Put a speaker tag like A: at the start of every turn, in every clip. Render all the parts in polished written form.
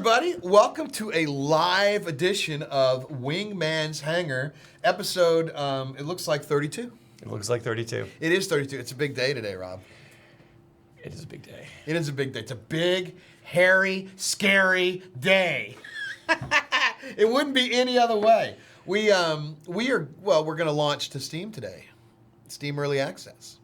A: everybody. Welcome to a live edition of Wingman's Hangar, episode, it looks like 32.
B: It looks like 32.
A: It is 32. It's a big day today, Rob.
B: It is a big day.
A: It is a big day. It's a big, hairy, scary day. It wouldn't be any other way. We're going to launch to Steam today. Steam Early Access.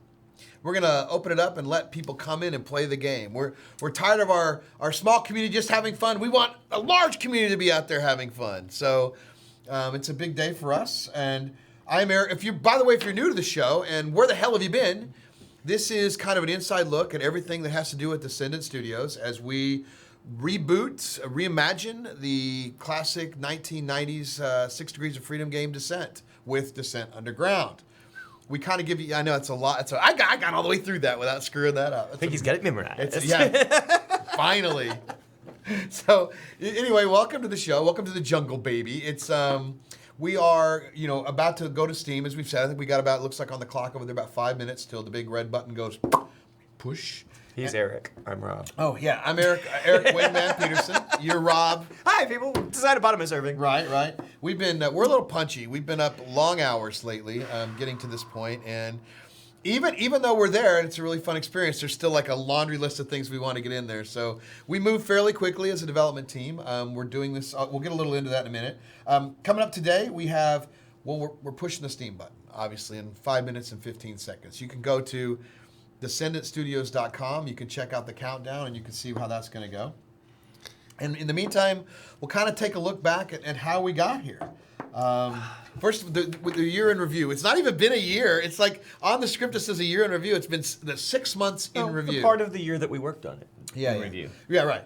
A: We're going to open it up and let people come in and play the game. We're tired of our small community just having fun. We want a large community to be out there having fun. So it's a big day for us. And I'm Eric. By the way, if you're new to the show and where the hell have you been, this is kind of an inside look at everything that has to do with Descendent Studios as we reimagine the classic 1990s 6 Degrees of Freedom game Descent with Descent Underground. We kind of give you, I know it's a lot. I got all the way through that without screwing that up.
B: I think he's got it memorized.
A: Finally. So anyway, welcome to the show. Welcome to the jungle, baby. It's we are about to go to Steam, as we've said. I think we got about, looks like on the clock over there, about 5 minutes till the big red button goes push.
B: He's Eric. I'm Rob.
A: Oh yeah, I'm Eric. Eric Wingman Peterson. You're Rob.
B: Hi people. Decided bottom is serving.
A: Right. We've been we're a little punchy. We've been up long hours lately, getting to this point, and even though we're there and it's a really fun experience, there's still like a laundry list of things we want to get in there. So we move fairly quickly as a development team. We're doing this. We'll get a little into that in a minute. Coming up today, we have we're pushing the Steam button, obviously, in 5 minutes and 15 seconds. You can go to Descendentstudios.com. You can check out the countdown and you can see how that's going to go. And in the meantime, we'll kind of take a look back at how we got here. First, with the year in review. It's not even been a year. It's like on the script it says a year in review. It's been the 6 months in review.
B: The part of the year that we worked on it.
A: Review. Yeah, right.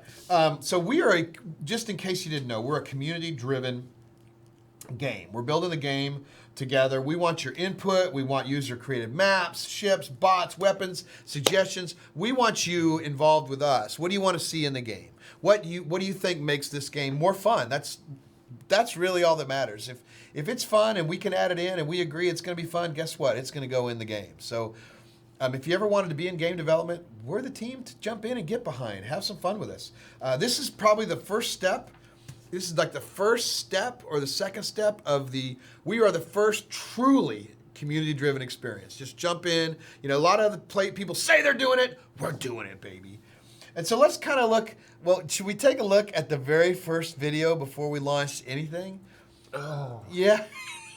A: So we are just in case you didn't know, we're a community-driven game. We're building the game together. We want your input. We want user-created maps, ships, bots, weapons, suggestions. We want you involved with us. What do you want to see in the game? What do you think makes this game more fun? That's really all that matters. If it's fun and we can add it in and we agree it's going to be fun, guess what? It's going to go in the game. So if you ever wanted to be in game development, we're the team to jump in and get behind. Have some fun with us. This is probably the first step. This is like the first step or the second step of we are the first truly community-driven experience. Just jump in. A lot of other people say they're doing it. We're doing it, baby. And so let's kind of look, should we take a look at the very first video before we launched anything?
B: Oh.
A: Yeah.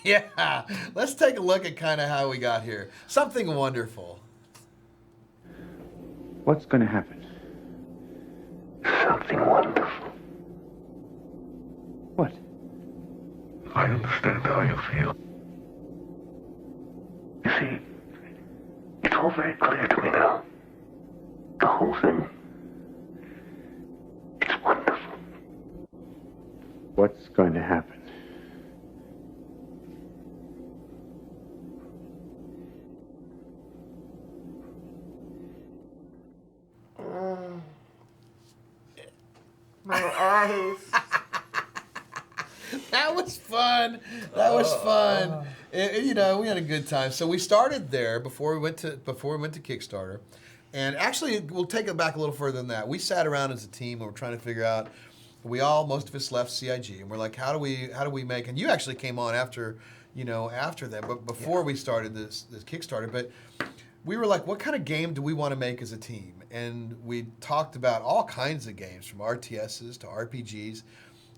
A: Yeah. Let's take a look at kind of how we got here. Something wonderful.
C: What's going to happen?
D: Something wonderful.
C: What?
D: I understand how you feel. You see, it's all very clear to me now. The whole thing. It's wonderful.
C: What's going to happen?
B: My eyes.
A: That was fun. We had a good time. So we started there before we went to Kickstarter, and actually we'll take it back a little further than that. We sat around as a team and we're trying to figure out. Most of us left CIG, and we're like, how do we make? And you actually came on after them, but before we started this Kickstarter. But we were like, what kind of game do we want to make as a team? And we talked about all kinds of games, from RTSs to RPGs.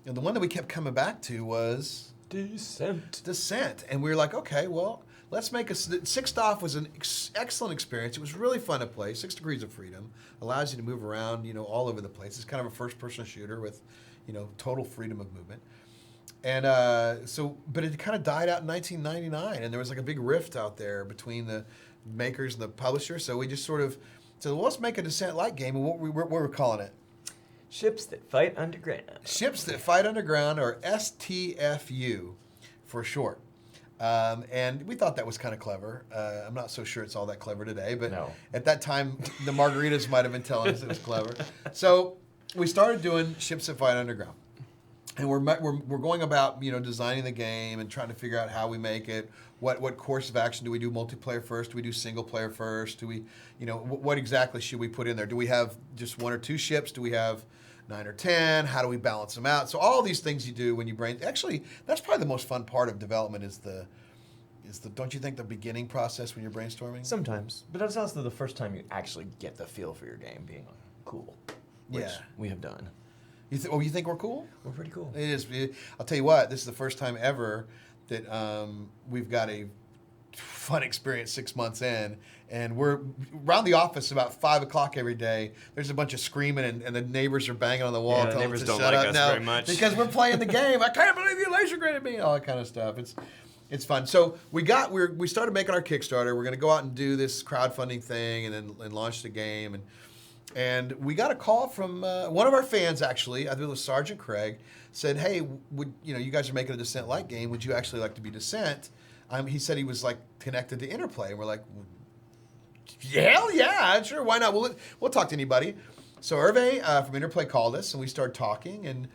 A: And the one that we kept coming back to was Descent. And we were like, okay, well, let's make Sixth Off was an excellent experience. It was really fun to play. 6 Degrees of Freedom allows you to move around, all over the place. It's kind of a first-person shooter with, total freedom of movement. And but it kind of died out in 1999, and there was like a big rift out there between the makers and the publisher. So we just sort of said, well, let's make a Descent-like game. And what we're calling it?
B: Ships That Fight Underground.
A: Ships That Fight Underground, or STFU for short. And we thought that was kind of clever. I'm not so sure it's all that clever today, but at that time, the margaritas might have been telling us it was clever. So we started doing Ships That Fight Underground. And we're going about, designing the game and trying to figure out how we make it. What course of action do we do? Multiplayer first? Do we do single player first? Do we, what exactly should we put in there? Do we have just 1 or 2 ships? Do we have 9 or 10? How do we balance them out? So all these things you do when you actually, that's probably the most fun part of development is the don't you think the beginning process when you're brainstorming?
B: Sometimes, but it's also the first time you actually get the feel for your game being cool, which we have done.
A: You think we're cool?
B: We're pretty cool.
A: It is. I'll tell you what, this is the first time ever that we've got a fun experience 6 months in, and we're around the office about 5 o'clock every day. There's a bunch of screaming, and the neighbors are banging on the wall.
B: Yeah,
A: telling
B: neighbors
A: us to
B: don't
A: shut
B: like
A: up
B: us
A: now
B: very much.
A: because we're playing the game. I can't believe you laser graded me. All that kind of stuff. It's fun. So we started making our Kickstarter. We're going to go out and do this crowdfunding thing, and then launch the game. And we got a call from one of our fans, actually. I think it was Sergeant Craig. Said, "Hey, you guys are making a Descent Light game. Would you actually like to be Descent?" He said he was like connected to Interplay, and we're like, "Hell yeah, sure, why not? We'll talk to anybody." So Hervé from Interplay called us, and we started talking, and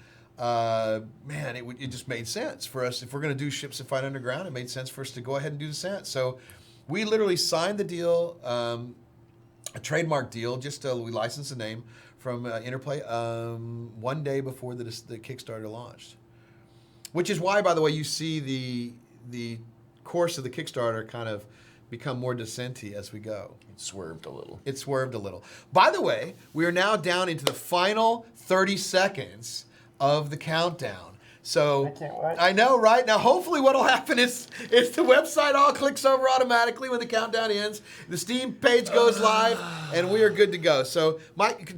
A: man, it just made sense for us. If we're going to do Ships That Fight Underground, it made sense for us to go ahead and do Descent. So we literally signed the deal, a trademark deal, we licensed the name from Interplay 1 day before the Kickstarter launched. Which is why, by the way, you see the course of the Kickstarter kind of become more Descent-y as we go.
B: It swerved a little.
A: It swerved a little. By the way, we are now down into the final 30 seconds of the countdown. So
B: I can't wait.
A: I know, right? Now, hopefully what'll happen is the website all clicks over automatically when the countdown ends. The Steam page goes live, and we are good to go. So,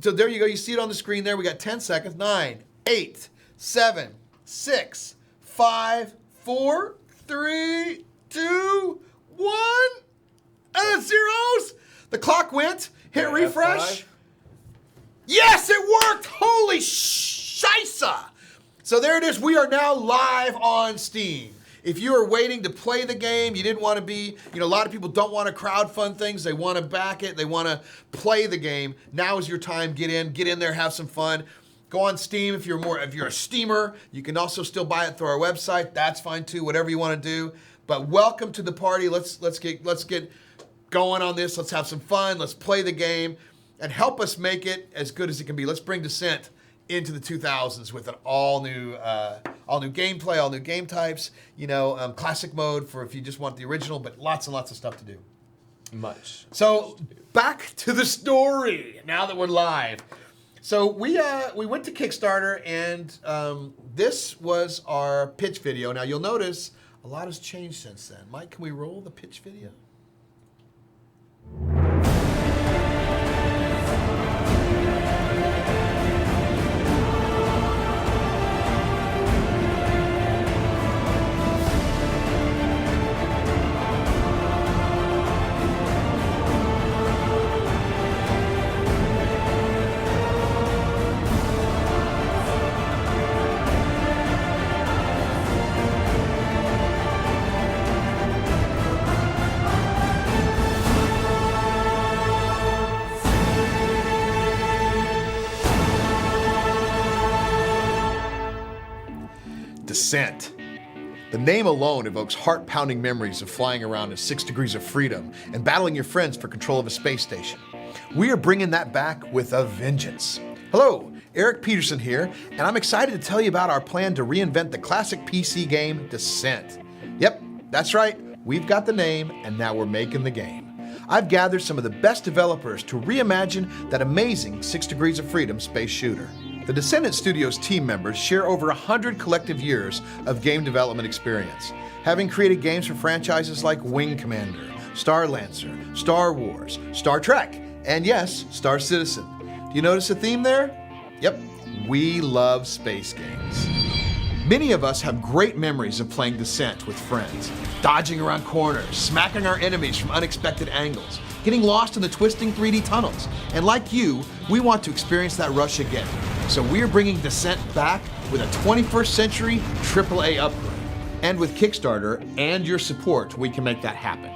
A: so there you go. You see it on the screen there. We got 10 seconds. 9, 8, 7, 6, 5, 4, 3, 2, 1. Zeros. The clock went. Hit refresh.
B: F5.
A: Yes, it worked. Holy scheisse. So there it is. We are now live on Steam. If you are waiting to play the game, you didn't want to be, a lot of people don't want to crowdfund things. They want to back it. They want to play the game. Now is your time. Get in there, have some fun. Go on Steam if you're a Steamer. You can also still buy it through our website. That's fine too. Whatever you want to do. But welcome to the party. Let's get going on this. Let's have some fun. Let's play the game and help us make it as good as it can be. Let's bring Descent into the 2000s with an all new gameplay, all new game types. Classic mode for if you just want the original, but lots and lots of stuff to do.
B: Much.
A: So back to the story. Now that we're live, so we went to Kickstarter, and this was our pitch video. Now you'll notice a lot has changed since then. Mike, can we roll the pitch video? Descent. The name alone evokes heart-pounding memories of flying around in 6 degrees of freedom and battling your friends for control of a space station. We are bringing that back with a vengeance. Hello, Eric Peterson here, and I'm excited to tell you about our plan to reinvent the classic PC game, Descent. Yep, that's right, we've got the name, and now we're making the game. I've gathered some of the best developers to reimagine that amazing 6 degrees of freedom space shooter. The Descendent Studios team members share over 100 collective years of game development experience, having created games for franchises like Wing Commander, Star Lancer, Star Wars, Star Trek, and yes, Star Citizen. Do you notice a theme there? Yep, we love space games. Many of us have great memories of playing Descent with friends, dodging around corners, smacking our enemies from unexpected angles, getting lost in the twisting 3D tunnels. And like you, we want to experience that rush again. So we're bringing Descent back with a 21st century AAA upgrade. And with Kickstarter and your support, we can make that happen.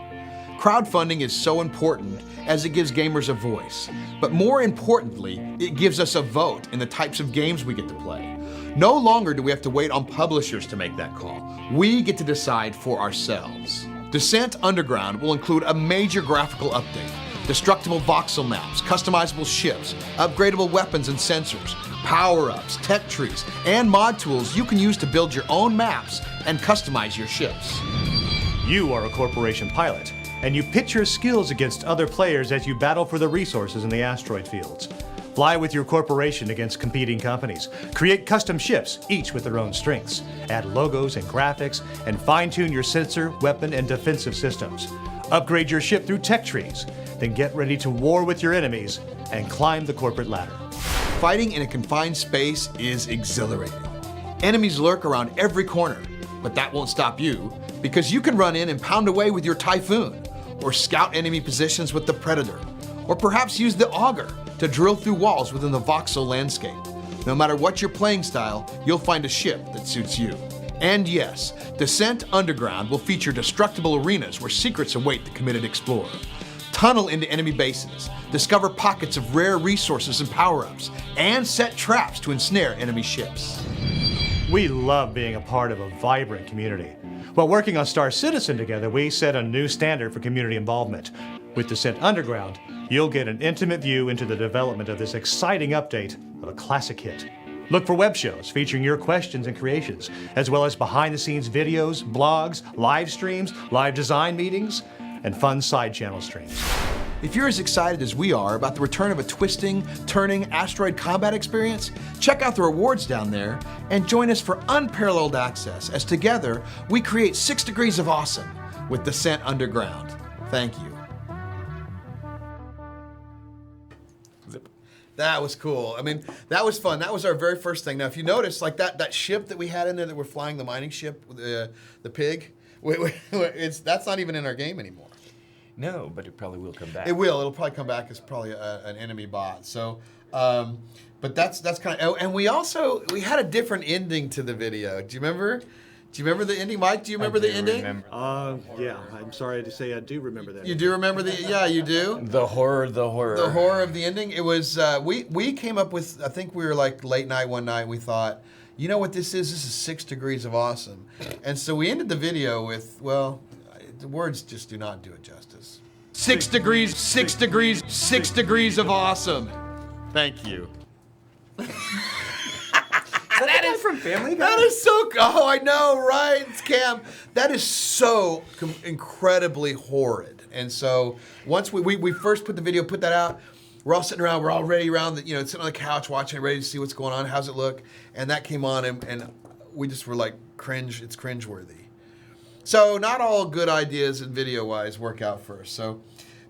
A: Crowdfunding is so important as it gives gamers a voice. But more importantly, it gives us a vote in the types of games we get to play. No longer do we have to wait on publishers to make that call. We get to decide for ourselves. Descent Underground will include a major graphical update, destructible voxel maps, customizable ships, upgradable weapons and sensors, power-ups, tech trees, and mod tools you can use to build your own maps and customize your ships.
C: You are a corporation pilot, and you pit your skills against other players as you battle for the resources in the asteroid fields. Fly with your corporation against competing companies. Create custom ships, each with their own strengths. Add logos and graphics, and fine-tune your sensor, weapon, and defensive systems. Upgrade your ship through tech trees. Then get ready to war with your enemies and climb the corporate ladder.
A: Fighting in a confined space is exhilarating. Enemies lurk around every corner, but that won't stop you, because you can run in and pound away with your Typhoon, or scout enemy positions with the Predator, or perhaps use the Auger to drill through walls within the voxel landscape. No matter what your playing style, you'll find a ship that suits you. And yes, Descent Underground will feature destructible arenas where secrets await the committed explorer. Tunnel into enemy bases, discover pockets of rare resources and power-ups, and set traps to ensnare enemy ships.
C: We love being a part of a vibrant community. While working on Star Citizen together, we set a new standard for community involvement. With Descent Underground, you'll get an intimate view into the development of this exciting update of a classic hit. Look for web shows featuring your questions and creations, as well as behind-the-scenes videos, blogs, live streams, live design meetings, and fun side channel streams.
A: If you're as excited as we are about the return of a twisting, turning asteroid combat experience, check out the rewards down there and join us for unparalleled access as together we create 6 degrees of awesome with Descent Underground. Thank you. That was cool. I mean, that was fun. That was our very first thing. Now, if you notice, like that ship that we had in there that we're flying, the mining ship, the pig, that's not even in our game anymore.
B: No, but it probably will come back.
A: It will. It'll probably come back as probably an enemy bot. So, but that's kind of. Oh, and we had a different ending to the video. Do you remember? Do you remember the ending, Mike? Do you remember the ending?
E: Yeah. I'm sorry to say I do remember that.
A: You do remember the? Yeah, you do.
B: The horror.
A: The horror of the ending. It was. We came up with. I think we were like late night one night. We thought, you know what this is? This is 6 degrees of awesome. And so we ended the video with, well, the words just do not do it justice. 6 degrees, 6 degrees, 6 degrees of awesome. Thank you.
B: That is from Family Guy.
A: That is so. Oh, I know, right? It's Cam. That is so incredibly horrid. And so once we first put the video, put that out, we're all sitting around. We're all ready around, sitting on the couch watching, ready to see what's going on. How's it look? And that came on, and we just were like, cringe. It's cringeworthy. So not all good ideas and video-wise work out first. So.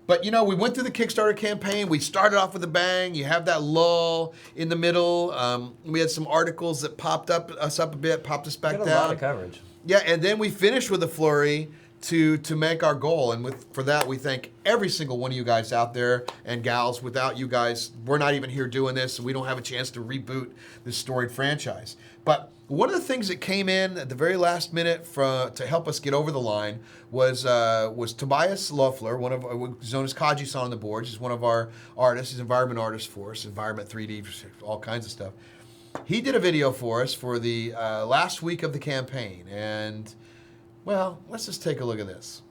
A: But we went through the Kickstarter campaign. We started off with a bang. You have that lull in the middle. We had some articles that popped us up a bit, popped us back down.
B: A lot of coverage.
A: Yeah, and then we finished with a flurry to make our goal. And for that, we thank every single one of you guys out there and gals. Without you guys, we're not even here doing this, and we don't have a chance to reboot this storied franchise. But one of the things that came in at the very last minute to help us get over the line was Tobias Loeffler, one of who's known as Kaji-san on the boards. He's one of our artists. He's an environment artist for us, environment 3D, all kinds of stuff. He did a video for us for the last week of the campaign, and well, let's just take a look at this.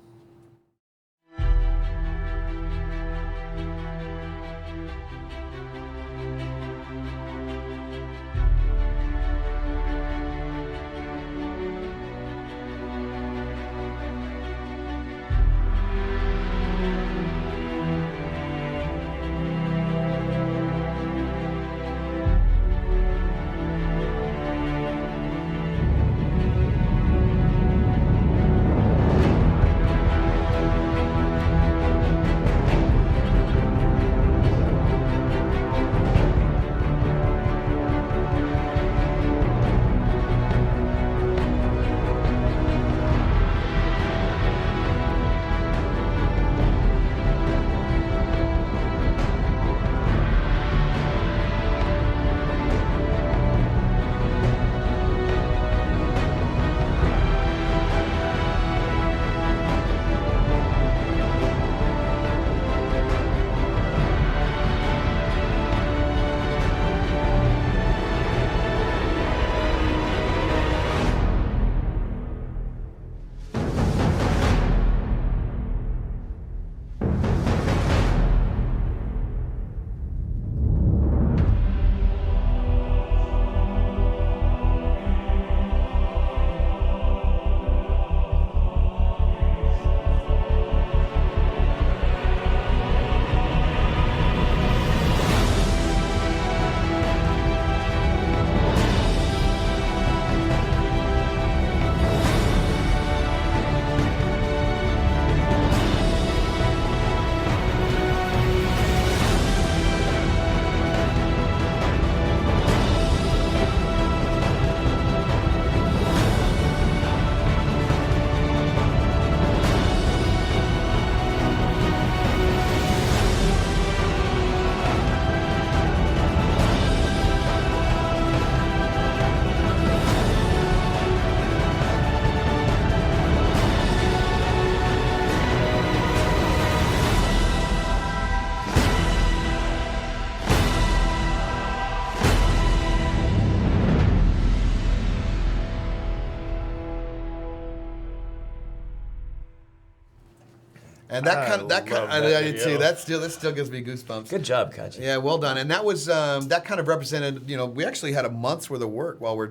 A: And I did too. That still gives me goosebumps.
B: Good job, Kaji.
A: Yeah, well done. And that was that kind of represented. We actually had a month's worth of work while we're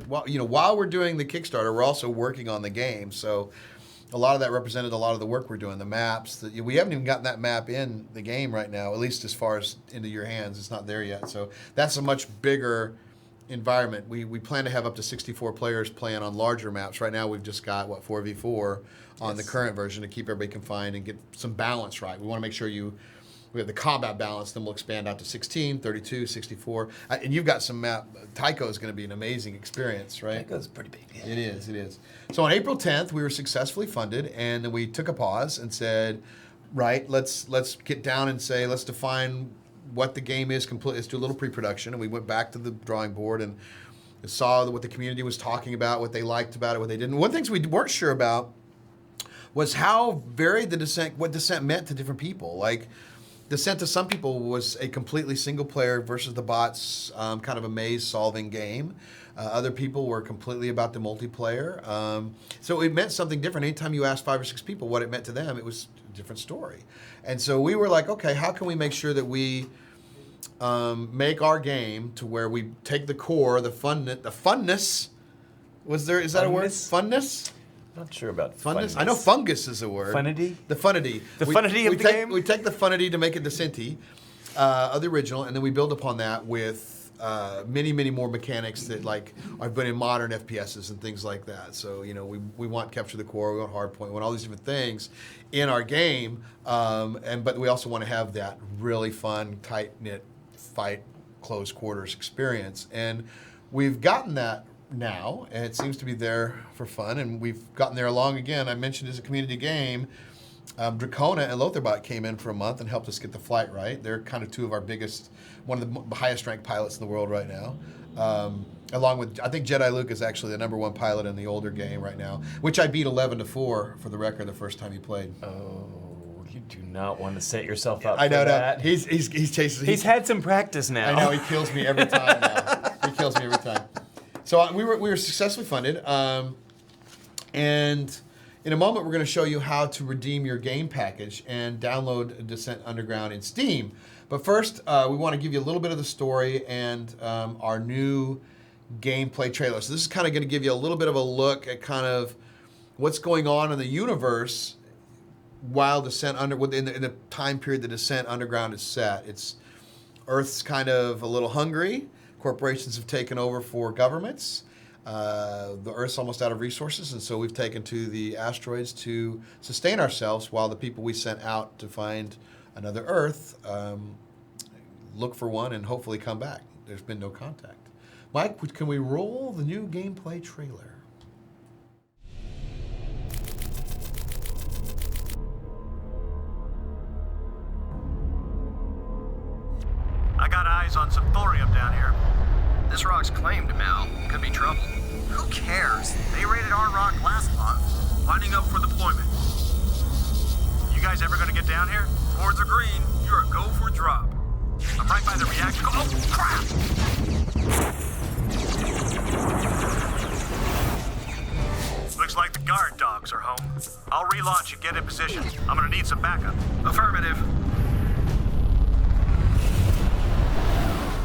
A: doing the Kickstarter. We're also working on the game, so a lot of that represented a lot of the work we're doing. The maps. We haven't even gotten that map in the game right now, at least as far as into your hands. It's not there yet. So that's a much bigger environment. We plan to have up to 64 players playing on larger maps. Right now we've just got 4v4 on the current version to keep everybody confined and get some balance right. We want to make sure we have the combat balance, then we'll expand out to 16, 32, 64. And you've got some map. Tycho is going to be an amazing experience, right?
B: Tycho's pretty big. Yeah.
A: It is. So on April 10th, we were successfully funded, and then we took a pause and said, right, let's get down and say, let's define what the game is completely. Let's do a little pre-production, and we went back to the drawing board and saw what the community was talking about, what they liked about it, what they didn't. One of the things we weren't sure about was how varied what Descent meant to different people. Like, Descent to some people was a completely single player versus the bots, kind of a maze-solving game. Other people were completely about the multiplayer. So it meant something different. Anytime you asked 5 or 6 people what it meant to them, it was a different story. And so we were like, okay, how can we make sure that we make our game to where we take the core, the funness. Is that a word? Funness?
B: Not sure about
A: funness. I know fungus is a word.
B: Funnity?
A: The funnity.
B: The funnity of the game?
A: We take the funnity to make it Descent of the original, and then we build upon that with many, many more mechanics that I've been in modern FPSs and things like that. So we want capture the core, we want hardpoint, we want all these different things in our game, but we also want to have that really fun, tight knit fight, close quarters experience, and we've gotten that now, and it seems to be there for fun, and we've gotten there along again. I mentioned as a community game. Dracona and Lotherbot came in for a month and helped us get the flight right. They're kind of two of our biggest, one of the highest ranked pilots in the world right now. Along with, I think Jedi Luke is actually the #1 pilot in the older game right now, which I beat 11-4 for the record the first time he played.
B: Oh, you do not want to set yourself up
A: I know
B: for that.
A: that. He's chasing.
B: He's had some practice now.
A: I know, he kills me every time now. He kills me every time. So we were successfully funded, and in a moment we're going to show you how to redeem your game package and download Descent Underground in Steam. But first, we want to give you a little bit of the story and our new gameplay trailer. So this is kind of going to give you a little bit of a look at kind of what's going on in the universe while in the time period the Descent Underground is set. Earth's kind of a little hungry. Corporations have taken over for governments. The Earth's almost out of resources, and so we've taken to the asteroids to sustain ourselves while the people we sent out to find another Earth look for one and hopefully come back. There's been no contact. Mike, can we roll the new gameplay trailer?
C: I got eyes on some thorium down here.
F: This rock's claimed, Mal. Could be trouble.
G: Who cares? They raided our rock last month.
C: Lining up for deployment. You guys ever gonna get down here?
F: Boards are green. You're a go for drop.
C: I'm right by the reactor. Oh, crap! Looks like the guard dogs are home. I'll relaunch and get in position. I'm gonna need some backup.
F: Affirmative.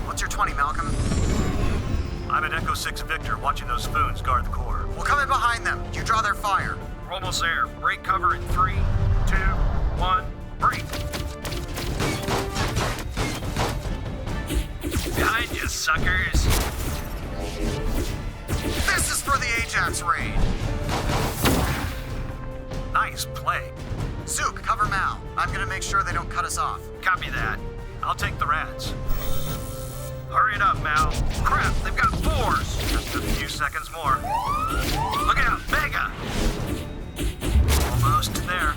G: What's your 20, Malcolm?
C: I'm at Echo 6 Victor, watching those spoons guard the core.
G: We'll come in behind them. You draw their fire.
F: We're almost there. Break cover in 3, 2, 1, break. Behind you, suckers.
G: This is for the Ajax raid.
C: Nice play.
G: Zook, cover Mal. I'm gonna make sure they don't cut us off.
F: Copy that.
C: I'll take the rats.
F: Hurry it up, Mal. Crap, they've got 4s.
C: Just a few seconds more.
F: Look out, Vega.
C: Almost there.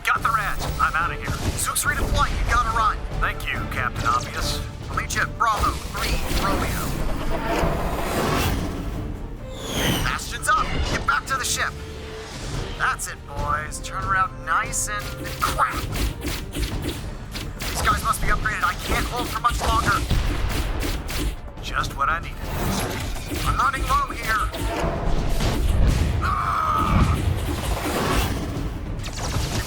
C: Got the rats. I'm out of here.
G: Zook's redeploying. You gotta run.
C: Thank you, Captain Obvious.
G: I'll meet you at Bravo 3, Romeo. Bastion's up. Get back to the ship. That's it, boys. Turn around nice and crap. These guys must be upgraded. I can't hold for much longer.
C: Just what I needed.
G: I'm running low here. You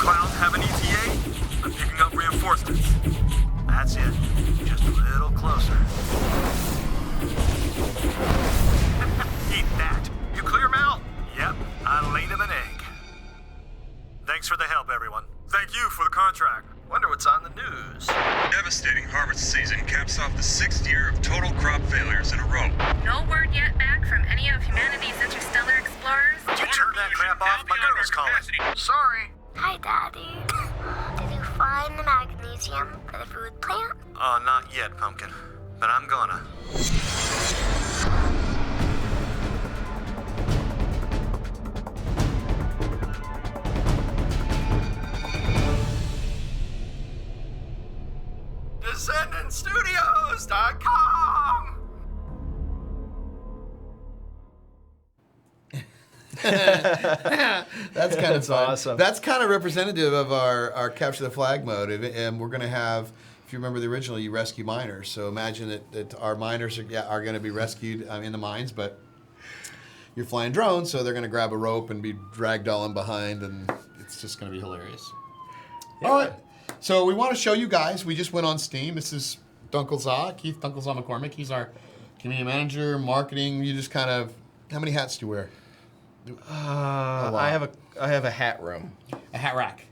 F: for the help, everyone. Thank you for the contract.
G: Wonder what's on the news.
H: Devastating harvest season caps off the 6th year of total crop failures in a row.
I: No word yet back from any of humanity's interstellar explorers.
F: Would you turn that crap off? My girl is calling.
G: Sorry.
J: Hi, Daddy. Did you find the magnesium for the food plant?
G: Oh, not yet, Pumpkin. But I'm gonna. DescendantStudios.com.
A: That's kind of fun.
B: awesome.
A: That's kind of representative of our capture the flag mode, and we're going to have. If you remember the original, you rescue miners. So imagine that our miners are going to be rescued in the mines, but you're flying drones, so they're going to grab a rope and be dragged all in behind, and it's just going to be hilarious.
B: Yeah.
A: All right. So we want to show you guys. We just went on Steam. This is Dunkelzaw, Keith Dunkelzaw McCormick. He's our community manager, marketing. You just kind of. How many hats do you wear?
B: I have a hat room.
A: A hat rack.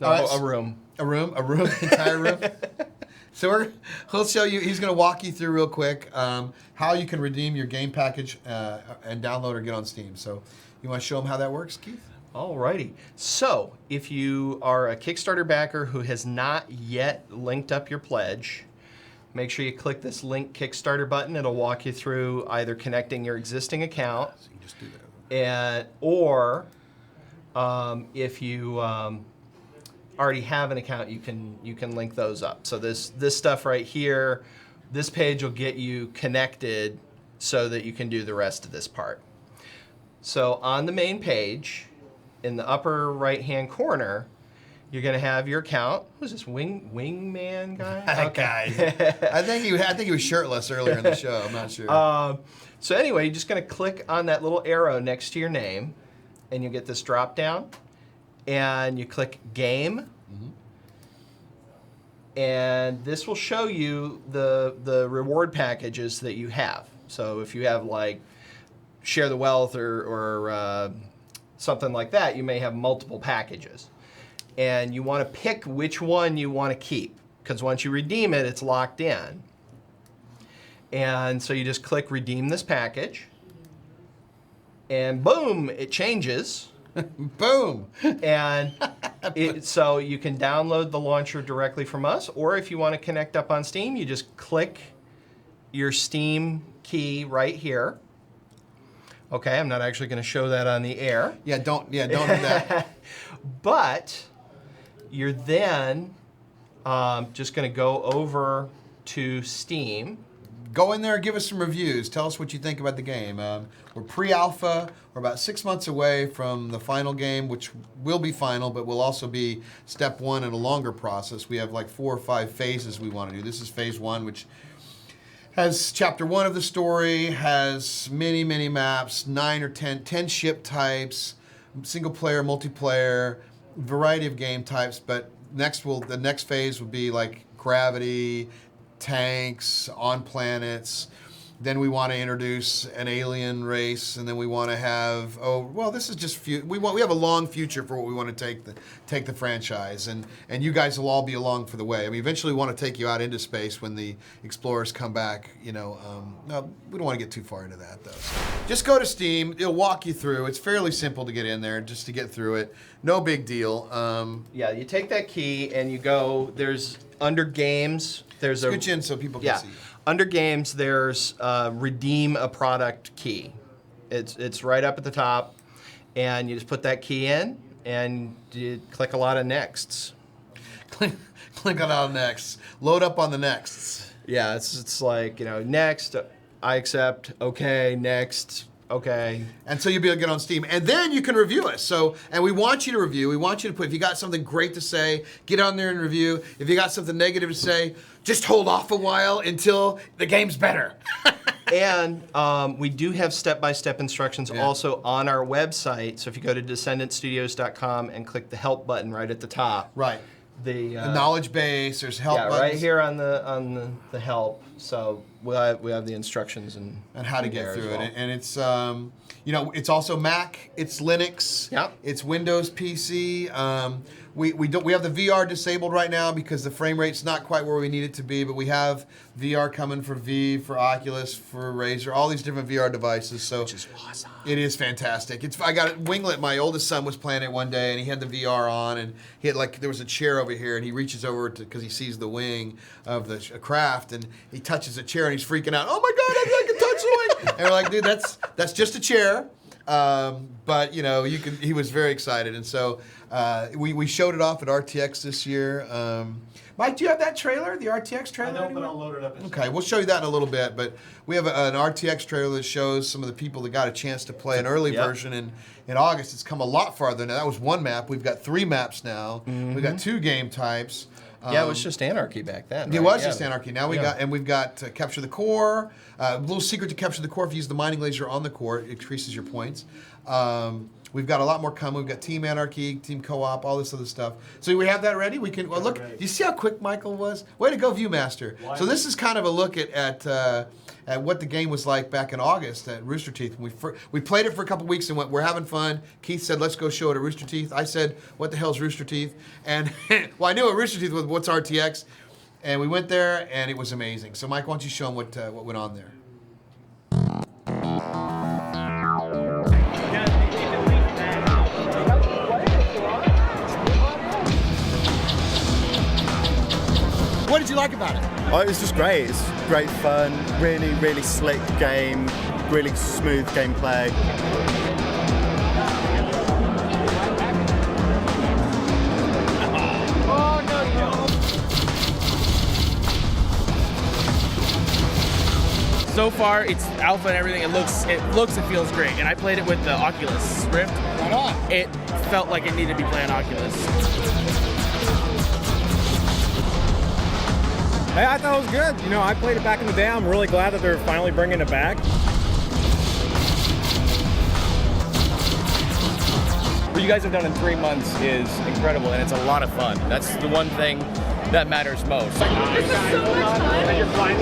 B: No, a room.
A: A room, entire room. So he'll show you. He's going to walk you through real quick how you can redeem your game package and download or get on Steam. So you want to show them how that works, Keith?
B: Alrighty. So if you are a Kickstarter backer who has not yet linked up your pledge, make sure you click this link Kickstarter button. It'll walk you through either connecting your existing account,
A: So you can just do that.
B: or if you already have an account, you can link those up. So this stuff right here, this page will get you connected so that you can do the rest of this part. So on the main page, in the upper right-hand corner, you're going to have your account. Who's this Wingman guy?
A: That guy. I think he was shirtless earlier in the show. I'm not sure.
B: So anyway, you're just going to click on that little arrow next to your name, and you get this drop down, and you click Game, and this will show you the reward packages that you have. So if you have like Share the Wealth or something like that, you may have multiple packages. And you want to pick which one you want to keep, because once you redeem it, it's locked in. And so you just click Redeem this package, and boom, it changes.
A: Boom.
B: And so you can download the launcher directly from us, or if you want to connect up on Steam, you just click your Steam key right here. Okay, I'm not actually going to show that on the air.
A: Don't do that.
B: But you're then just going to go over to Steam.
A: Go in there, give us some reviews. Tell us what you think about the game. We're pre-alpha. We're about 6 months away from the final game, which will be final, but will also be step one in a longer process. We have like 4 or 5 phases we want to do. This is phase 1, which has chapter 1 of the story, has many, many maps, 9 or 10 ship types, single player, multiplayer, variety of game types. But the next phase would be like gravity, tanks, on planets. Then we want to introduce an alien race, and then we want to have this is just we have a long future for what we want to take the franchise, and you guys will all be along for the way. I mean, eventually we want to take you out into space when the explorers come back. No, we don't want to get too far into that though. So just go to Steam. It'll walk you through. It's fairly simple to get in there, just to get through it. No big deal.
B: Yeah, you take that key and you go. There's under games. There's
A: Scooch in so people can see.
B: Under games, there's redeem a product key. It's right up at the top, and you just put that key in, and you click a lot of nexts.
A: Click on all nexts. Load up on the nexts.
B: Yeah, it's like next, I accept. Okay, next. Okay.
A: And so you'll be able to get on Steam. And then you can review us. And we want you to review. We want you to put, if you got something great to say, get on there and review. If you got something negative to say, just hold off a while until the game's better.
B: And we do have step-by-step instructions also on our website. So if you go to DescendantStudios.com and click the help button right at the top.
A: Right. The knowledge base, there's help buttons.
B: Right here on the help. So we have the instructions and
A: how to get through it. And it's it's also Mac, it's Linux, it's Windows PC. We have the VR disabled right now because the frame rate's not quite where we need it to be, but we have VR coming for Vive, for Oculus, for Razer, all these different VR devices. So which is awesome. It is fantastic. I got it. Winglet, my oldest son, was playing it one day, and he had the VR on, and he had there was a chair over here, and he reaches over because he sees the wing of the craft, and he touches the chair, and he's freaking out. Oh my God, I can touch the wing! And we're like, dude, that's just a chair. But he was very excited, and so we showed it off at RTX this year. Mike, do you have that trailer, the RTX trailer?
C: I don't, but I'll load it up.
A: Okay, we'll show you that in a little bit. But we have an RTX trailer that shows some of the people that got a chance to play an early version in August. It's come a lot farther. Now that was one map. We've got 3 maps now. We've got 2 game types.
B: Yeah, it was just Anarchy back then.
A: It was just Anarchy. Now we've got Capture the Core. A little secret to Capture the Core: if you use the mining laser on the core, it increases your points. We've got a lot more coming. We've got Team Anarchy, Team Co-op, all this other stuff. So we have that ready. We can look. Do you see how quick Michael was? Way to go, Viewmaster. So this is kind of a look at what the game was like back in August at Rooster Teeth. We played it for a couple weeks and went, we're having fun. Keith said, let's go show it at Rooster Teeth. I said, what the hell's Rooster Teeth? And well, I knew what Rooster Teeth was, what's RTX? And we went there, and it was amazing. So Mike, why don't you show them what went on there? What did you like about it?
K: Oh, it was just great. It's great fun, really, really slick game, really smooth gameplay.
L: So far, it's alpha and everything. It looks and feels great. And I played it with the Oculus Rift.
A: Right on.
L: It felt like it needed to be playing Oculus.
M: Hey, I thought it was good. I played it back in the day. I'm really glad that they're finally bringing it back.
L: What you guys have done in 3 months is incredible, and it's a lot of fun. That's the one thing that matters most.
I: This is so much fun.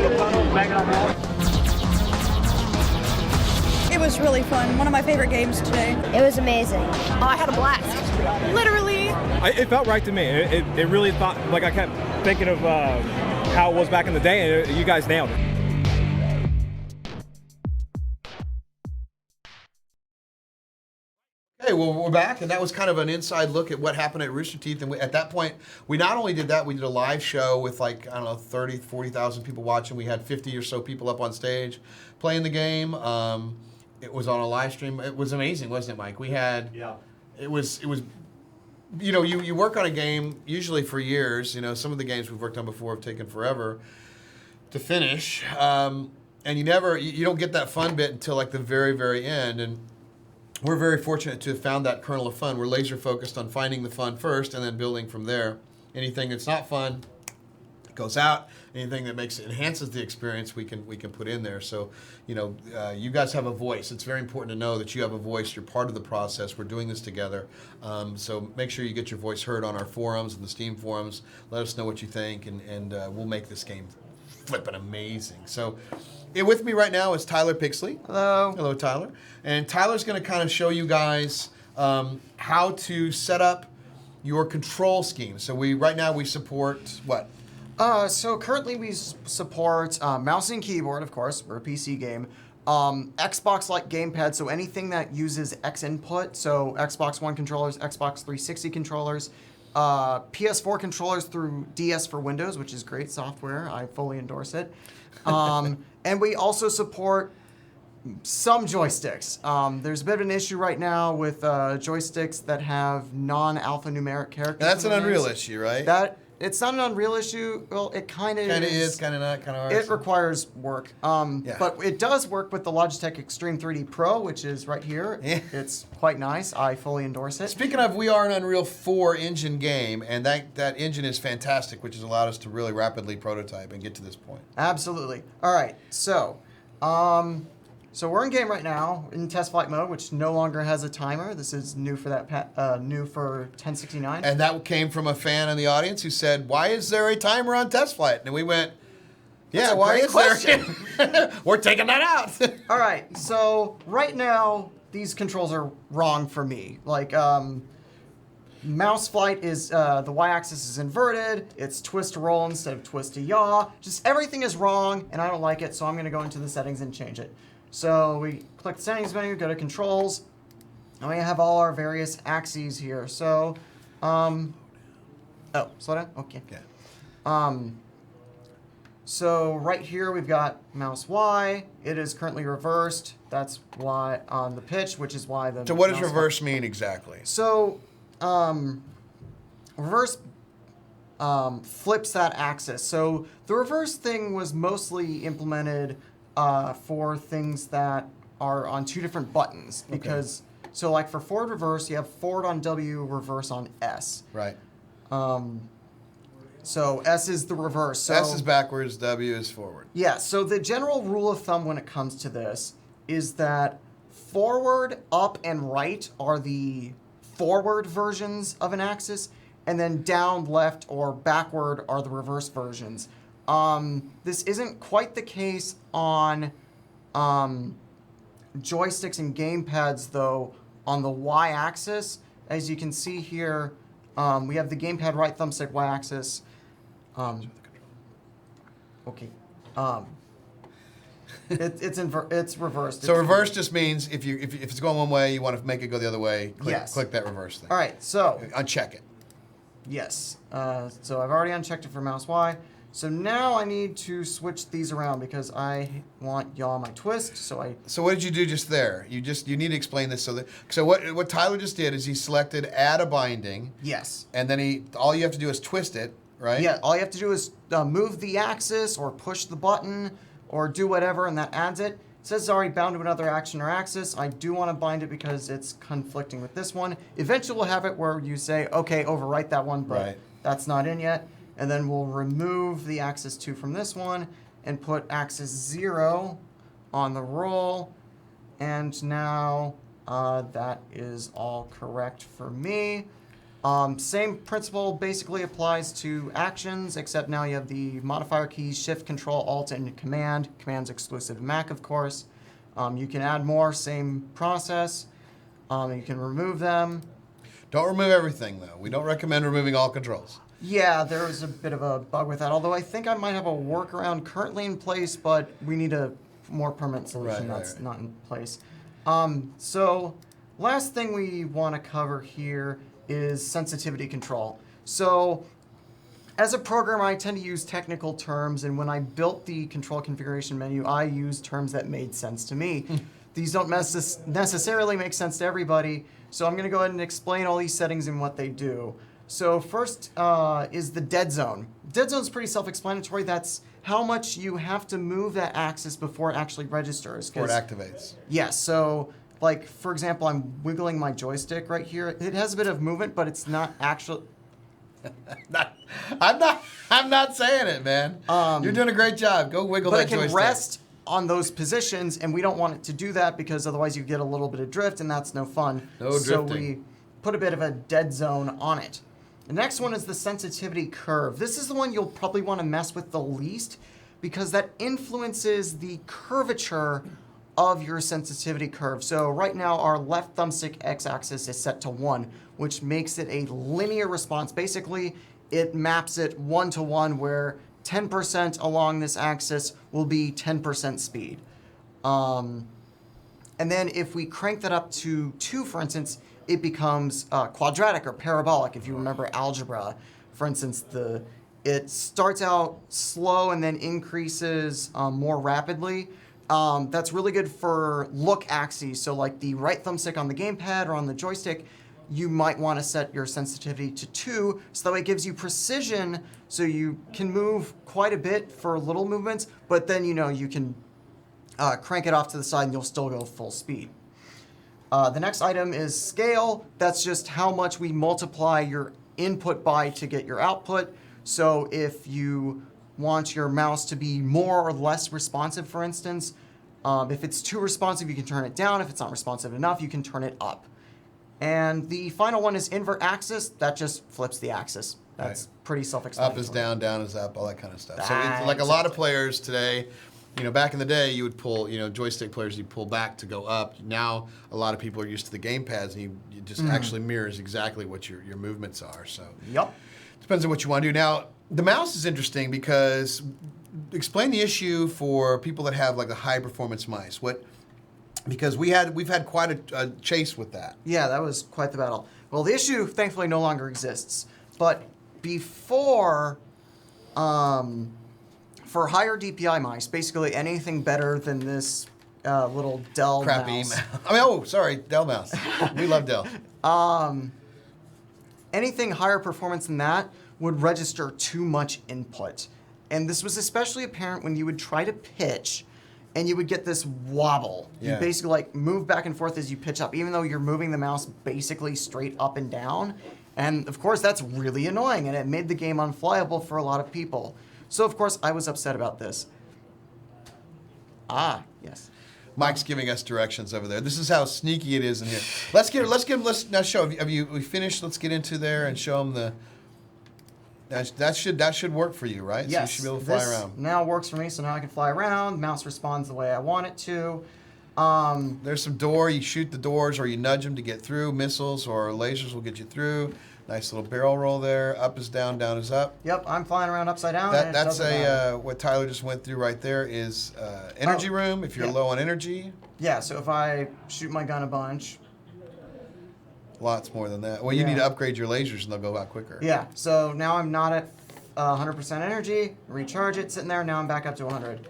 N: It was really fun. One of my favorite games today.
J: It was amazing.
N: Oh, I had a blast. Literally.
M: It felt right to me. It really felt like I kept thinking of how it was back in the day, and you guys nailed it.
A: Hey, well, we're back, and that was kind of an inside look at what happened at Rooster Teeth. And at that point, we not only did that, we did a live show with 30, 40,000 people watching. We had 50 or so people up on stage playing the game. It was on a live stream. It was amazing, wasn't it, Mike? We had, it was. You work on a game usually for years. Some of the games we've worked on before have taken forever to finish, and you don't get that fun bit until the very, very end. And we're very fortunate to have found that kernel of fun. We're laser focused on finding the fun first and then building from there. Anything that's not fun goes out. Anything that enhances the experience, we can put in there. So, you guys have a voice. It's very important to know that you have a voice. You're part of the process. We're doing this together. So make sure you get your voice heard on our forums and the Steam forums. Let us know what you think, and we'll make this game flippin' amazing. So, with me right now is Tyler Pixley.
B: Hello.
A: Hello, Tyler. And Tyler's going to kind of show you guys how to set up your control scheme. So right now we support what?
O: So currently we support mouse and keyboard, of course. We're a PC game. Xbox-like gamepad, so anything that uses X input, so Xbox One controllers, Xbox 360 controllers, PS4 controllers through DS for Windows, which is great software. I fully endorse it. And we also support some joysticks. There's a bit of an issue right now with joysticks that have non-alphanumeric characters.
A: That's an Unreal issue, right?
O: It's not an Unreal issue. Well, it kind of is.
A: Kind of is, kind of not, kind of hard.
O: It requires work. But it does work with the Logitech Extreme 3D Pro, which is right here.
A: Yeah.
O: It's quite nice. I fully endorse it.
A: Speaking of, we are an Unreal 4 engine game, and that engine is fantastic, which has allowed us to really rapidly prototype and get to this point.
O: Absolutely. All right. So we're in game right now in test flight mode, which no longer has a timer. This is new for new for 1069.
A: And that came from a fan in the audience who said, "Why is there a timer on test flight?" And we went, Yeah,
O: a
A: why
O: great
A: is
O: question.
A: there? We're taking that out.
O: All right, so right now these controls are wrong for me. Like mouse flight is the y-axis is inverted. It's twist to roll instead of twist to yaw. Just everything is wrong, and I don't like it. So I'm going to go into the settings and change it. So we click the settings menu, go to controls, and we have all our various axes here. So, oh, slow down. Okay. So right here we've got mouse Y. It is currently reversed. That's why on the pitch, which is why the.
A: So what does
O: mouse
A: reverse mean exactly?
O: So reverse flips that axis. So the reverse thing was mostly implemented for things that are on two different buttons because so like for forward reverse you have forward on W, reverse on S.
A: Right.
O: So S is the reverse. So
A: S is backwards, W is forward.
O: yeah, so the general rule of thumb when it comes to this is that forward, up, and right are the forward versions of an axis, and then down, left, or backward are the reverse versions. This isn't quite the case on joysticks and gamepads, though. On the y-axis, as you can see here, we have the gamepad right thumbstick y-axis. It's reversed.
A: So reverse just means if it's going one way, you want to make it go the other way.
O: Yes.
A: Click that reverse thing.
O: All right, so
A: uncheck it.
O: Yes. So I've already unchecked it for mouse Y. So now I need to switch these around because I want yaw my twist. So
A: what did you do just there? You need to explain this so what Tyler just did is he selected add a binding.
O: Yes.
A: And then all you have to do is twist it, right?
O: Yeah. All you have to do is move the axis or push the button or do whatever, and that adds it. It says it's already bound to another action or axis. I do want to bind it because it's conflicting with this one. Eventually we'll have it where you say, okay, overwrite that one, but that's not in yet. And then we'll remove the axis 2 from this one and put axis 0 on the roll. And now that is all correct for me. Same principle basically applies to actions, except now you have the modifier keys, Shift, Control, Alt, and Command. Command's exclusive to Mac, of course. You can add more, same process. You can remove them.
A: Don't remove everything, though. We don't recommend removing all controls.
O: Yeah, there was a bit of a bug with that, although I think I might have a workaround currently in place, but we need a more permanent solution that's not in place. So last thing we want to cover here is sensitivity control. So as a programmer, I tend to use technical terms, and when I built the control configuration menu, I used terms that made sense to me. These don't necessarily make sense to everybody, so I'm going to go ahead and explain all these settings and what they do. So first is the dead zone. Dead zone is pretty self-explanatory. That's how much you have to move that axis before it actually registers.
A: Before it activates.
O: Yes, so like, for example, I'm wiggling my joystick right here. It has a bit of movement, but it's not actually...
A: I'm not saying it, man. You're doing a great job. Go wiggle that joystick.
O: But it can rest on those positions, and we don't want it to do that because otherwise you get a little bit of drift, and that's no fun.
A: No drifting.
O: So we put a bit of a dead zone on it. The next one is the sensitivity curve. This is the one you'll probably want to mess with the least because that influences the curvature of your sensitivity curve. So right now our left thumbstick x-axis is set to 1, which makes it a linear response. Basically, it maps it 1-to-1 where 10% along this axis will be 10% speed. And then if we crank that up to 2, for instance, it becomes quadratic or parabolic. If you remember algebra, for instance, it starts out slow and then increases more rapidly. That's really good for look axes. So like the right thumbstick on the gamepad or on the joystick, you might want to set your sensitivity to 2, so that way it gives you precision, so you can move quite a bit for little movements, but then you can crank it off to the side and you'll still go full speed. The next item is scale. That's just how much we multiply your input by to get your output. So if you want your mouse to be more or less responsive, for instance, if it's too responsive, you can turn it down. If it's not responsive enough, you can turn it up. And the final one is invert axis. That just flips the axis. That's pretty self-explanatory.
A: Up is down, down is up, all that kind of stuff. So it's like a lot of players today, back in the day, you would pull, joystick players, you pull back to go up. Now, a lot of people are used to the game pads, and you just actually mirrors exactly what your movements are. So depends on what you want to do. Now, the mouse is interesting because explain the issue for people that have like the high performance mice. Because we've had quite a chase with that.
O: Yeah, that was quite the battle. Well, the issue thankfully no longer exists. But before, for higher DPI mice, basically anything better than this little Dell
A: crappy
O: mouse.
A: Dell mouse. We love Dell.
O: Anything higher performance than that would register too much input. And this was especially apparent when you would try to pitch and you would get this wobble.
A: Yeah.
O: You basically like move back and forth as you pitch up, even though you're moving the mouse basically straight up and down. And of course, that's really annoying, and it made the game unflyable for a lot of people. So of course, I was upset about this. Yes.
A: Mike's giving us directions over there. This is how sneaky it is in here. Let's now show. We finished? Let's get into there and show them the. That should work for you, right?
O: Yes.
A: So you should be able to fly
O: this
A: around.
O: Now works for me, so now I can fly around. The mouse responds the way I want it to.
A: There's some door. You shoot the doors or you nudge them to get through. Missiles or lasers will get you through. Nice little barrel roll there. Up is down, down is up.
O: Yep, I'm flying around upside down.
A: That's what Tyler just went through right there is energy room if you're low on energy.
O: Yeah, so if I shoot my gun a bunch.
A: Lots more than that. Well, you need to upgrade your lasers and they'll go out quicker.
O: Yeah, so now I'm not at 100% energy. Recharge it, sitting there. Now I'm back up to 100.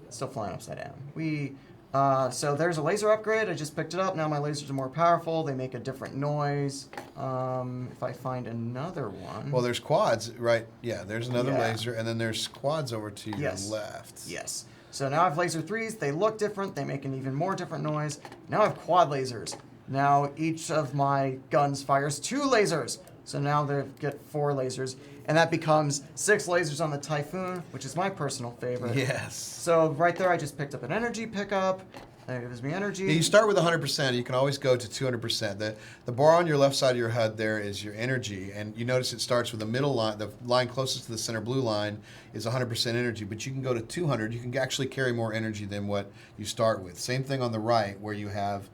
O: Still flying upside down. So there's a laser upgrade. I just picked it up. Now my lasers are more powerful. They make a different noise. If I find another one.
A: Well, there's quads, right? Yeah, there's another laser, and then there's quads over to your left.
O: Yes. So now I have laser 3s. They look different. They make an even more different noise. Now I have quad lasers. Now each of my guns fires 2 lasers. So now they get 4 lasers. And that becomes 6 lasers on the Typhoon, which is my personal favorite.
A: Yes.
O: So right there, I just picked up an energy pickup. That gives me energy.
A: Yeah, you start with 100%. You can always go to 200%. The bar on your left side of your HUD there is your energy. And you notice it starts with the middle line. The line closest to the center blue line is 100% energy. But you can go to 200. You can actually carry more energy than what you start with. Same thing on the right where you have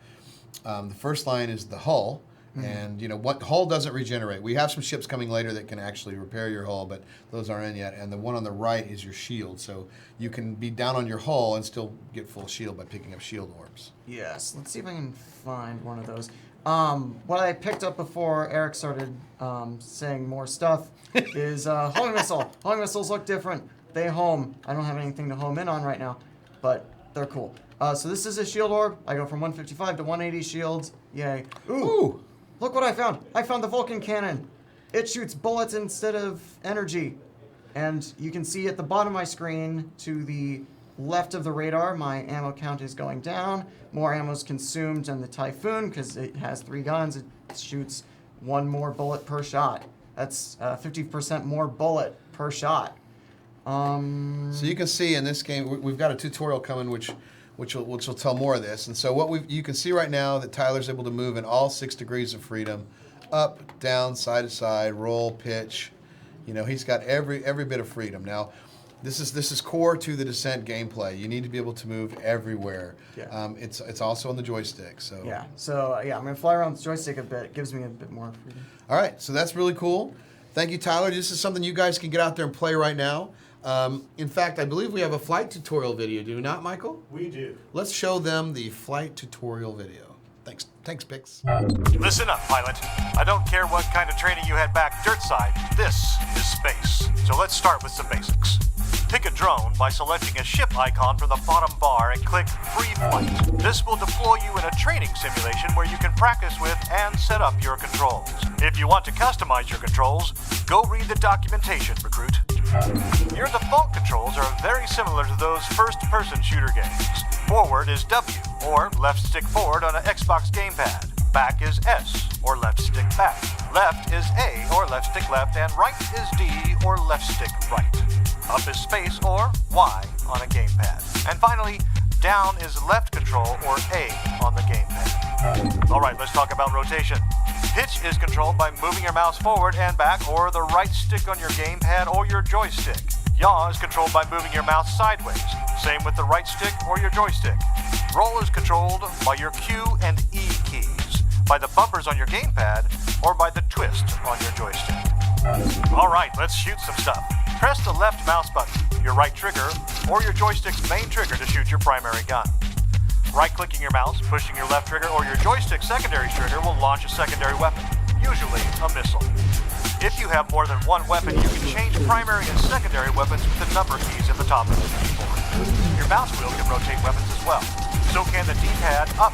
A: the first line is the hull. And what hull doesn't regenerate. We have some ships coming later that can actually repair your hull, but those aren't in yet. And the one on the right is your shield, so you can be down on your hull and still get full shield by picking up shield orbs.
O: Yes, let's see if I can find one of those. What I picked up before Eric started saying more stuff is homing missile. Homing missiles look different. They home. I don't have anything to home in on right now, but they're cool. So this is a shield orb. I go from 155 to 180 shields. Yay. Ooh. Look what I found. I found the Vulcan cannon. It shoots bullets instead of energy. And you can see at the bottom of my screen to the left of the radar, my ammo count is going down. More ammo is consumed on the Typhoon because it has 3 guns. It shoots 1 more bullet per shot. That's 50% more bullet per shot.
A: So you can see in this game, we've got a tutorial coming which will tell more of this. And so you can see right now that Tyler's able to move in all 6 degrees of freedom, up, down, side to side, roll, pitch. He's got every bit of freedom. Now, this is core to the Descent gameplay. You need to be able to move everywhere.
O: Yeah.
A: It's also on the joystick. So
O: yeah. So I'm gonna fly around the joystick a bit. It gives me a bit more freedom.
A: All right. So that's really cool. Thank you, Tyler. This is something you guys can get out there and play right now. In fact, I believe we have a flight tutorial video, do we not, Michael?
C: We do.
A: Let's show them the flight tutorial video. Thanks, Pix.
C: Listen up, pilot. I don't care what kind of training you had back dirt side. This is space. So let's start with some basics. Pick a drone by selecting a ship icon from the bottom bar and click Free Flight. This will deploy you in a training simulation where you can practice with and set up your controls. If you want to customize your controls, go read the documentation, recruit. Your default controls are very similar to those first-person shooter games. Forward is W, or left stick forward on an Xbox gamepad. Back is S, or left stick back. Left is A, or left stick left, and right is D, or left stick right. Up is space, or Y on a gamepad. And finally, down is left control, or A on the gamepad. All right, let's talk about rotation. Pitch is controlled by moving your mouse forward and back, or the right stick on your gamepad or your joystick. Yaw is controlled by moving your mouse sideways. Same with the right stick or your joystick. Roll is controlled by your Q and E keys, by the bumpers on your gamepad, or by the twist on your joystick. All right, let's shoot some stuff. Press the left mouse button, your right trigger, or your joystick's main trigger to shoot your primary gun. Right-clicking your mouse, pushing your left trigger, or your joystick's secondary trigger will launch a secondary weapon, usually a missile. If you have more than one weapon, you can change primary and secondary weapons with the number keys at the top of the keyboard. Your mouse wheel can rotate weapons as well. So can the D-pad up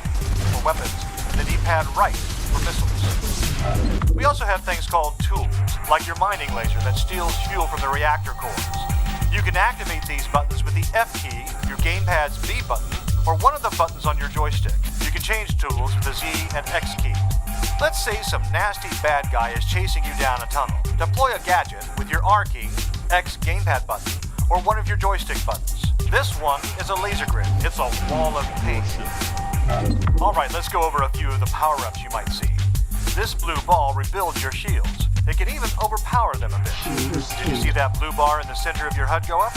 C: for weapons, and the D-pad right for missiles. We also have things called tools, like your mining laser that steals fuel from the reactor cores. You can activate these buttons with the F key, your gamepad's B button, or one of the buttons on your joystick. You can change tools with the Z and X key. Let's say some nasty bad guy is chasing you down a tunnel. Deploy a gadget with your R key, X gamepad button, or one of your joystick buttons. This one is a laser grid. It's a wall of pain. Alright, let's go over a few of the power-ups you might see. This blue ball rebuilds your shields. It can even overpower them a bit. Did you see that blue bar in the center of your HUD go up?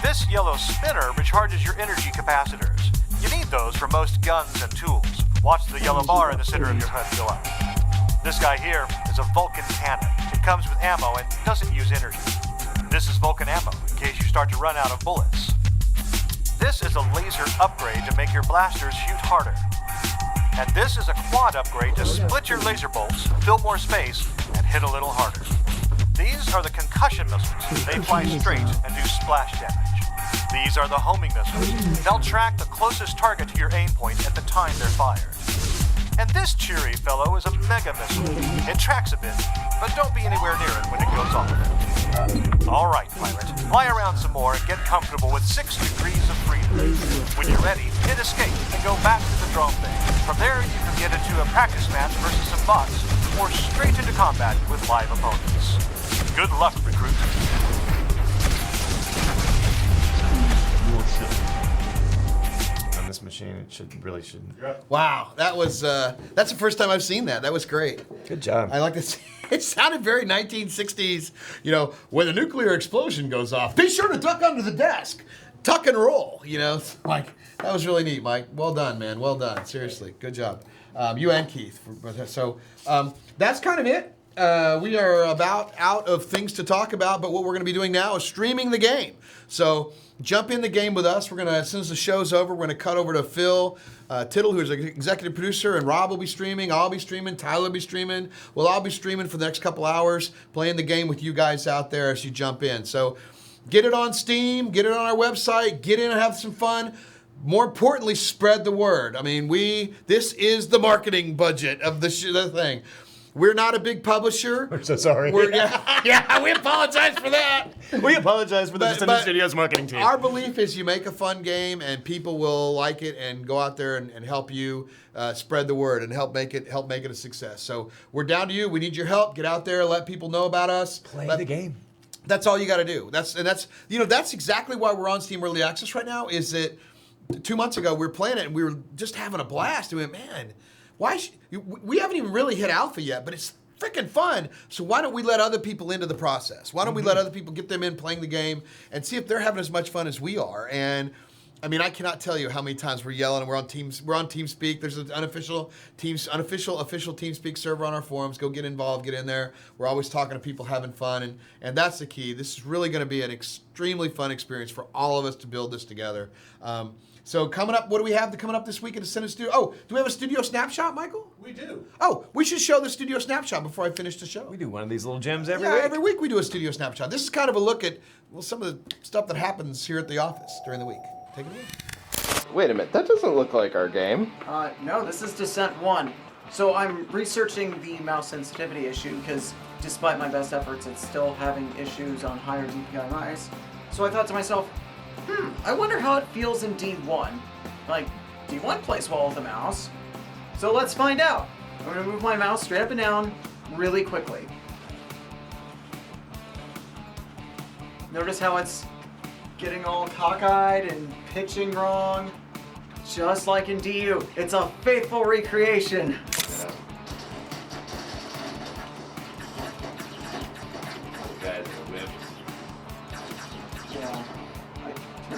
C: This yellow spinner recharges your energy capacitors. You need those for most guns and tools. Watch the yellow bar in the center of your HUD go up. This guy here is a Vulcan cannon. It comes with ammo and doesn't use energy. This is Vulcan ammo in case you start to run out of bullets. This is a laser upgrade to make your blasters shoot harder. And this is a quad upgrade to split your laser bolts, fill more space, and hit a little harder. These are the concussion missiles. They fly straight and do splash damage. These are the homing missiles. They'll track the closest target to your aim point at the time they're fired. And this cheery fellow is a mega missile. It tracks a bit, but don't be anywhere near it when it goes off. All right, pilot, fly around some more and get comfortable with 6 degrees of freedom. When you're ready, hit escape and go back to the drone bay. From there, you can get into a practice match versus some bots, or straight into combat with live opponents. Good luck, recruit.
O: On this machine, it shouldn't.
A: Wow, that was that's the first time I've seen that. That was great.
O: Good job.
A: I like this. It sounded very 1960s. You know, when a nuclear explosion goes off, be sure to duck under the desk, tuck and roll. You know, like that was really neat, Mike. Well done, man. Well done. Seriously, good job. You and Keith. So that's kind of it. We are about out of things to talk about, but what we're going to be doing now is streaming the game. So jump in the game with us. We're going to, as soon as the show's over, we're going to cut over to Phil Tittle, who's an executive producer, and Rob will be streaming. I'll be streaming. Tyler will be streaming. We'll all be streaming for the next couple hours, playing the game with you guys out there as you jump in. So get it on Steam, get it on our website, get in and have some fun. More importantly, spread the word. I mean, this is the marketing budget of the thing. We're not a big publisher.
K: We're so sorry.
A: Yeah, we apologize for that.
K: We apologize for the Descendent Studios marketing team.
A: Our belief is you make a fun game and people will like it and go out there and help you spread the word and help make it a success. So we're down to you. We need your help. Get out there, let people know about us.
K: Play the game.
A: That's all you got to do. That's exactly why we're on Steam Early Access right now. Is that 2 months ago we were playing it and we were just having a blast. We went, man. We haven't even really hit alpha yet, but it's freaking fun. So why don't we let other people into the process? Why don't we let other people get them in playing the game and see if they're having as much fun as we are? And I mean, I cannot tell you how many times we're yelling. We're on TeamSpeak. There's an official TeamSpeak server on our forums. Go get involved. Get in there. We're always talking to people, having fun, and that's the key. This is really going to be an extremely fun experience for all of us to build this together. So coming up, what do we have coming up this week at Descendent Studio? Oh, do we have a studio snapshot, Michael?
E: We do.
A: Oh, we should show the studio snapshot before I finish the show.
K: We do one of these little gems every week.
A: Yeah, every week we do a studio snapshot. This is kind of a look at some of the stuff that happens here at the office during the week. Take it away.
B: Wait a minute, that doesn't look like our game.
O: No, this is Descent 1. So I'm researching the mouse sensitivity issue because despite my best efforts, it's still having issues on higher DPI mice. So I thought to myself, I wonder how it feels in D1. Like, D1 plays well with the mouse. So let's find out. I'm gonna move my mouse straight up and down really quickly. Notice how it's getting all cockeyed and pitching wrong. Just like in DU. It's a faithful recreation.
P: guys whips.
O: Yeah.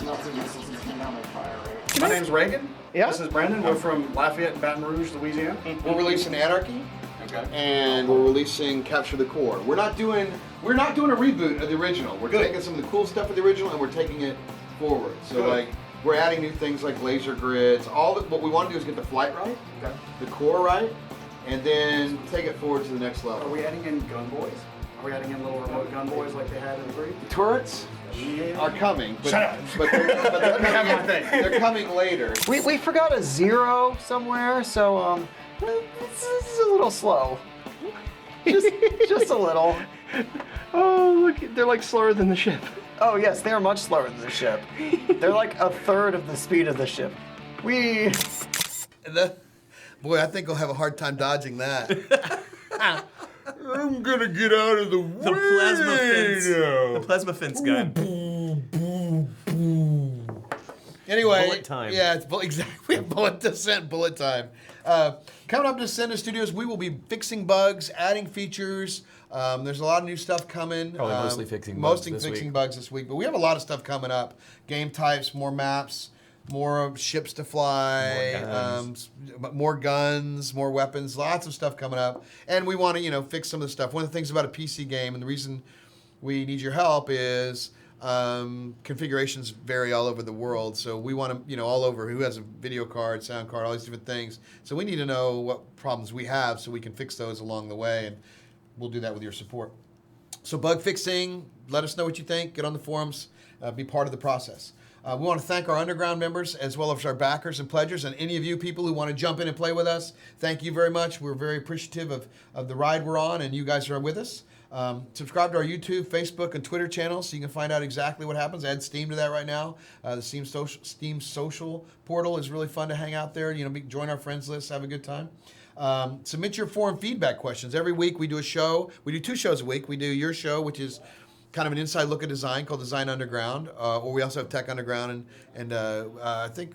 O: Nothing missiles and came down like fire rate.
Q: My name's Reagan.
O: Yeah.
Q: This is Brandon. We're from Lafayette and Baton Rouge, Louisiana.
A: We're releasing Anarchy.
Q: Okay.
A: And we're releasing Capture the Core. We're not doing a reboot of the original. We're taking some of the cool stuff of the original and we're taking it forward. So like we're adding new things like laser grids. What we want to do is get the flight right, the core right, and then take it forward to the next level.
Q: Are we adding in gun boys? Are we adding in little remote gun boys like they had in the Greek?
A: Turrets are coming, but,
Q: Shut up.
A: but they're coming later.
O: We forgot a 0 somewhere, so this is a little slow. Just a little.
B: Oh, look, they're like slower than the ship.
O: Oh yes, they are much slower than the ship. They're like a third of the speed of the ship.
A: Boy, I think we'll have a hard time dodging that. I'm gonna get out of the way.
R: The plasma fence. The plasma fence gun.
A: Anyway,
R: Bullet time.
A: Yeah, it's exactly bullet time. Coming up to Descendent Studios, we will be fixing bugs, adding features. There's a lot of new stuff coming.
L: Probably mostly fixing bugs this week.
A: But we have a lot of stuff coming up. Game types, more maps, more ships to fly, more guns, more weapons, lots of stuff coming up. And we want to, fix some of the stuff. One of the things about a PC game, and the reason we need your help is configurations vary all over the world. So we want to, all over who has a video card, sound card, all these different things. So we need to know what problems we have so we can fix those along the way. And we'll do that with your support. So bug fixing, let us know what you think. Get on the forums, be part of the process. We want to thank our Underground members as well as our backers and pledgers and any of you people who want to jump in and play with us. Thank you very much. We're very appreciative of the ride we're on and you guys are with us. Subscribe to our YouTube, Facebook, and Twitter channels so you can find out exactly what happens. Add Steam to that right now. The Steam social portal is really fun to hang out there. Join our friends list, have a good time. Submit your forum feedback questions. Every week we do a show. We do 2 shows a week. We do your show, which is kind of an inside look at design called Design Underground, or we also have Tech Underground, and I think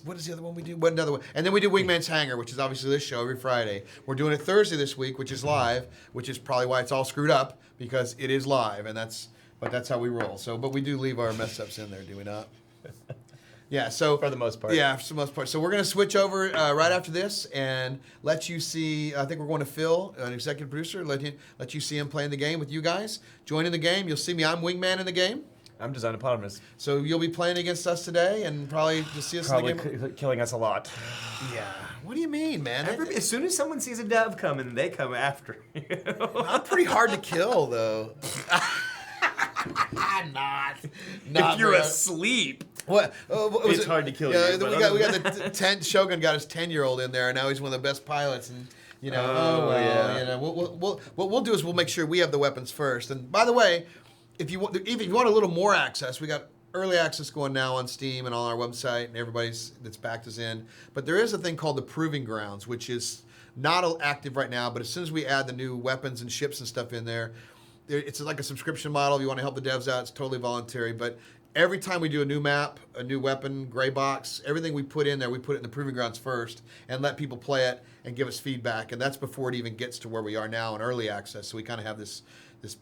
A: what is the other one we do? What another one? And then we do Wingman's Hangar, which is obviously this show every Friday. We're doing it Thursday this week, which is live, which is probably why it's all screwed up because it is live, and that's how we roll. So, but we do leave our mess ups in there, do we not? Yeah, so
L: for the most part.
A: Yeah, for the most part. So we're going to switch over right after this and let you see. I think we're going to Phil, an executive producer. Let you see him playing the game with you guys. Join in the game. You'll see me. I'm Wingman in the game.
L: I'm Design Eponymous.
A: So you'll be playing against us today and probably just see us in the game.
L: Killing us a lot.
A: Yeah. What do you mean, man?
R: As soon as someone sees a dove coming, they come after you.
A: I'm pretty hard to kill, though. Not
R: if you're asleep.
A: What?
R: It's hard to kill you.
A: We got the Shogun got his 10-year-old in there, and now he's one of the best pilots. And what we'll do is we'll make sure we have the weapons first. And by the way, if you want a little more access, we got early access going now on Steam and on our website, and everybody's that's backed us in. But there is a thing called the Proving Grounds, which is not active right now. But as soon as we add the new weapons and ships and stuff in there, it's like a subscription model. If you want to help the devs out, it's totally voluntary. But every time we do a new map, a new weapon, gray box, everything we put in there, we put it in the Proving Grounds first and let people play it and give us feedback. And that's before it even gets to where we are now in early access. So we kind of have this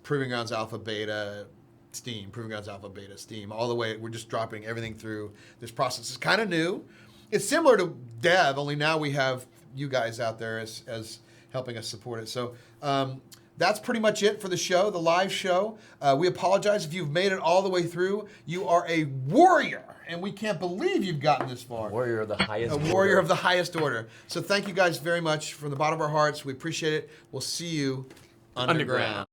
A: Proving Grounds Alpha, Beta, Steam, Proving Grounds Alpha, Beta, Steam, all the way. We're just dropping everything through this process. It's kind of new. It's similar to Dev, only now we have you guys out there as helping us support it. So that's pretty much it for the show, the live show. We apologize if you've made it all the way through. You are a warrior, and we can't believe you've gotten this far.
L: Warrior of the highest order.
A: A warrior of the highest order. So thank you guys very much from the bottom of our hearts. We appreciate it. We'll see you underground.